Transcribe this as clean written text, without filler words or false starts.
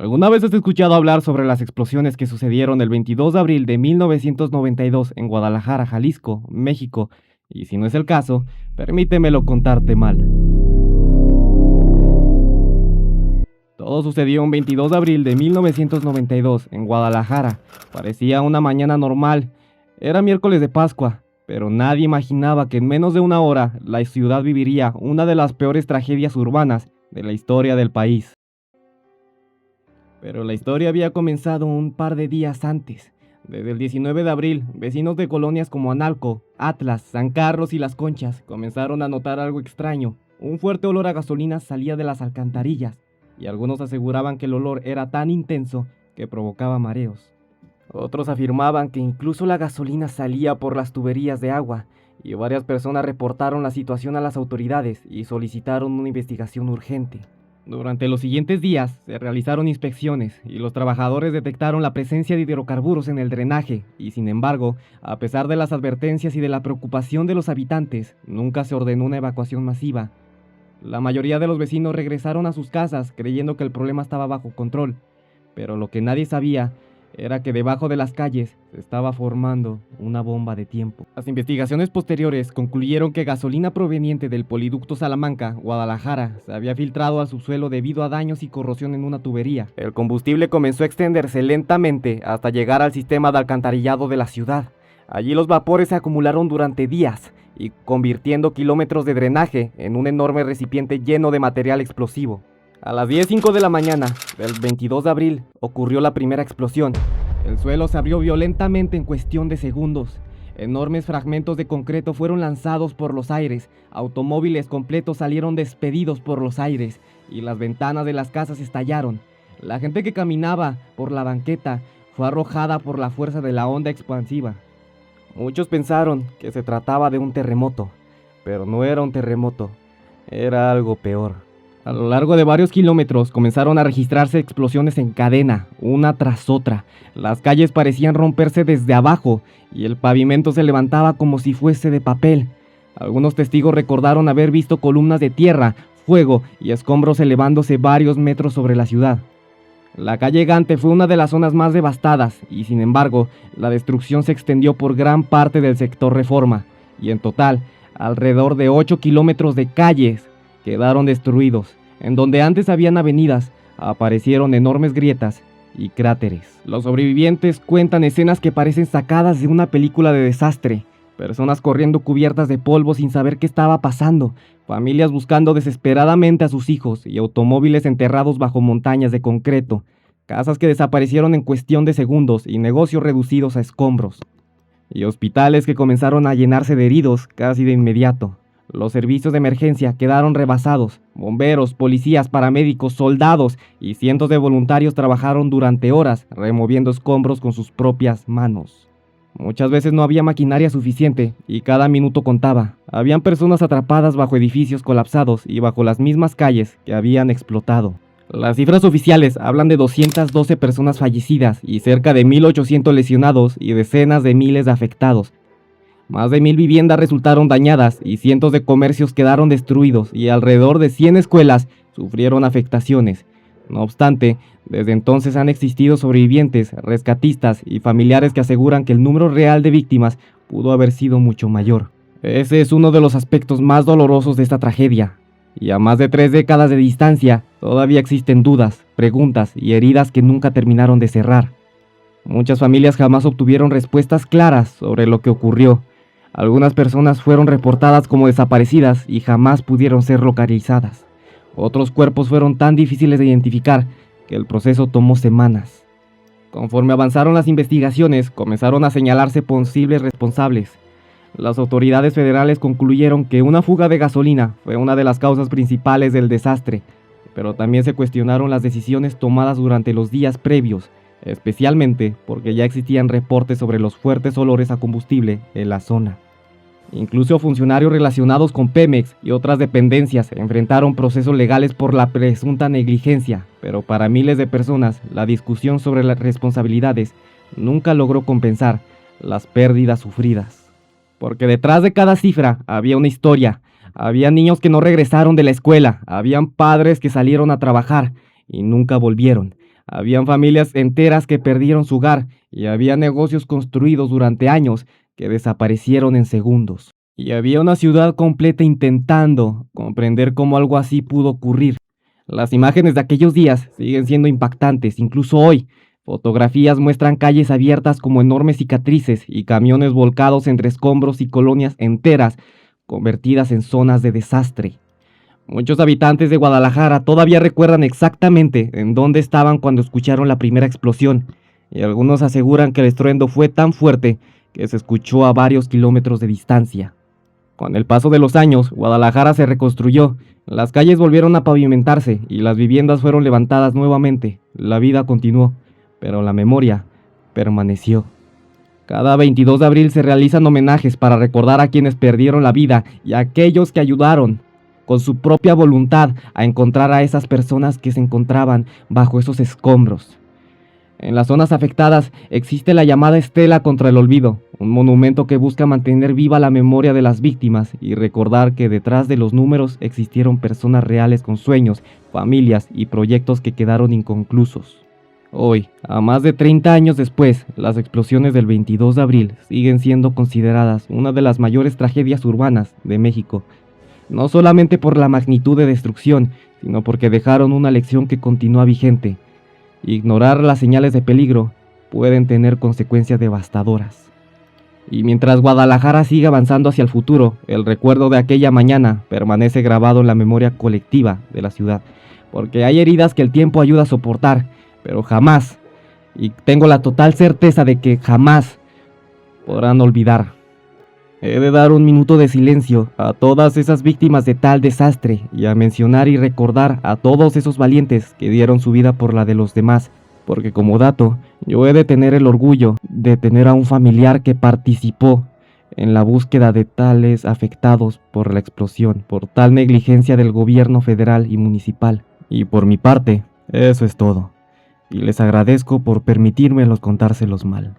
¿Alguna vez has escuchado hablar sobre las explosiones que sucedieron el 22 de abril de 1992 en Guadalajara, Jalisco, México? Y si no es el caso, permítemelo contarte mal. Todo sucedió un 22 de abril de 1992 en Guadalajara. Parecía una mañana normal. Era miércoles de Pascua, pero nadie imaginaba que en menos de una hora la ciudad viviría una de las peores tragedias urbanas de la historia del país. Pero la historia había comenzado un par de días antes. Desde el 19 de abril, vecinos de colonias como Analco, Atlas, San Carlos y Las Conchas comenzaron a notar algo extraño. Un fuerte olor a gasolina salía de las alcantarillas, y algunos aseguraban que el olor era tan intenso que provocaba mareos. Otros afirmaban que incluso la gasolina salía por las tuberías de agua, y varias personas reportaron la situación a las autoridades y solicitaron una investigación urgente. Durante los siguientes días se realizaron inspecciones y los trabajadores detectaron la presencia de hidrocarburos en el drenaje y, sin embargo, a pesar de las advertencias y de la preocupación de los habitantes, nunca se ordenó una evacuación masiva. La mayoría de los vecinos regresaron a sus casas creyendo que el problema estaba bajo control, pero lo que nadie sabía era que debajo de las calles se estaba formando una bomba de tiempo. Las investigaciones posteriores concluyeron que gasolina proveniente del poliducto Salamanca, Guadalajara, se había filtrado al subsuelo debido a daños y corrosión en una tubería. El combustible comenzó a extenderse lentamente hasta llegar al sistema de alcantarillado de la ciudad. Allí los vapores se acumularon durante días y convirtiendo kilómetros de drenaje en un enorme recipiente lleno de material explosivo. A las 10:05 de la mañana del 22 de abril ocurrió la primera explosión. El suelo se abrió violentamente en cuestión de segundos. Enormes fragmentos de concreto fueron lanzados por los aires, automóviles completos salieron despedidos por los aires y las ventanas de las casas estallaron. La gente que caminaba por la banqueta fue arrojada por la fuerza de la onda expansiva. Muchos pensaron que se trataba de un terremoto, pero no era un terremoto, era algo peor. A lo largo de varios kilómetros comenzaron a registrarse explosiones en cadena, una tras otra. Las calles parecían romperse desde abajo y el pavimento se levantaba como si fuese de papel. Algunos testigos recordaron haber visto columnas de tierra, fuego y escombros elevándose varios metros sobre la ciudad. La calle Gante fue una de las zonas más devastadas y, sin embargo, la destrucción se extendió por gran parte del sector Reforma y en total, alrededor de 8 kilómetros de calles quedaron destruidos. En donde antes habían avenidas, aparecieron enormes grietas y cráteres. Los sobrevivientes cuentan escenas que parecen sacadas de una película de desastre. Personas corriendo cubiertas de polvo sin saber qué estaba pasando, familias buscando desesperadamente a sus hijos y automóviles enterrados bajo montañas de concreto, casas que desaparecieron en cuestión de segundos y negocios reducidos a escombros, y hospitales que comenzaron a llenarse de heridos casi de inmediato. Los servicios de emergencia quedaron rebasados. Bomberos, policías, paramédicos, soldados y cientos de voluntarios trabajaron durante horas removiendo escombros con sus propias manos. Muchas veces no había maquinaria suficiente y cada minuto contaba. Habían personas atrapadas bajo edificios colapsados y bajo las mismas calles que habían explotado. Las cifras oficiales hablan de 212 personas fallecidas y cerca de 1,800 lesionados y decenas de miles de afectados. Más de 1,000 viviendas resultaron dañadas y cientos de comercios quedaron destruidos y alrededor de 100 escuelas sufrieron afectaciones. No obstante, desde entonces han existido sobrevivientes, rescatistas y familiares que aseguran que el número real de víctimas pudo haber sido mucho mayor. Ese es uno de los aspectos más dolorosos de esta tragedia. Y a más de 3 décadas de distancia, todavía existen dudas, preguntas y heridas que nunca terminaron de cerrar. Muchas familias jamás obtuvieron respuestas claras sobre lo que ocurrió. Algunas personas fueron reportadas como desaparecidas y jamás pudieron ser localizadas. Otros cuerpos fueron tan difíciles de identificar que el proceso tomó semanas. Conforme avanzaron las investigaciones, comenzaron a señalarse posibles responsables. Las autoridades federales concluyeron que una fuga de gasolina fue una de las causas principales del desastre, pero también se cuestionaron las decisiones tomadas durante los días previos, especialmente porque ya existían reportes sobre los fuertes olores a combustible en la zona. Incluso funcionarios relacionados con Pemex y otras dependencias enfrentaron procesos legales por la presunta negligencia, pero para miles de personas la discusión sobre las responsabilidades nunca logró compensar las pérdidas sufridas. Porque detrás de cada cifra había una historia, había niños que no regresaron de la escuela, habían padres que salieron a trabajar y nunca volvieron, Habían familias enteras que perdieron su hogar y había negocios construidos durante años que desaparecieron en segundos. Y había una ciudad completa intentando comprender cómo algo así pudo ocurrir. Las imágenes de aquellos días siguen siendo impactantes, incluso hoy. Fotografías muestran calles abiertas como enormes cicatrices y camiones volcados entre escombros y colonias enteras convertidas en zonas de desastre. Muchos habitantes de Guadalajara todavía recuerdan exactamente en dónde estaban cuando escucharon la primera explosión, y algunos aseguran que el estruendo fue tan fuerte que se escuchó a varios kilómetros de distancia. Con el paso de los años, Guadalajara se reconstruyó, las calles volvieron a pavimentarse y las viviendas fueron levantadas nuevamente. La vida continuó, pero la memoria permaneció. Cada 22 de abril se realizan homenajes para recordar a quienes perdieron la vida y a aquellos que ayudaron con su propia voluntad a encontrar a esas personas que se encontraban bajo esos escombros. En las zonas afectadas existe la llamada Estela contra el Olvido, un monumento que busca mantener viva la memoria de las víctimas y recordar que detrás de los números existieron personas reales con sueños, familias y proyectos que quedaron inconclusos. Hoy, a más de 30 años después, las explosiones del 22 de abril siguen siendo consideradas una de las mayores tragedias urbanas de México, no solamente por la magnitud de destrucción, sino porque dejaron una lección que continúa vigente. Ignorar las señales de peligro pueden tener consecuencias devastadoras. Y mientras Guadalajara sigue avanzando hacia el futuro, el recuerdo de aquella mañana permanece grabado en la memoria colectiva de la ciudad, porque hay heridas que el tiempo ayuda a soportar, pero jamás, y tengo la total certeza de que jamás podrán olvidar. He de dar un minuto de silencio a todas esas víctimas de tal desastre y a mencionar y recordar a todos esos valientes que dieron su vida por la de los demás, porque como dato, yo he de tener el orgullo de tener a un familiar que participó en la búsqueda de tales afectados por la explosión, por tal negligencia del gobierno federal y municipal. Y por mi parte, eso es todo. Y les agradezco por permitírmelos contárselos mal.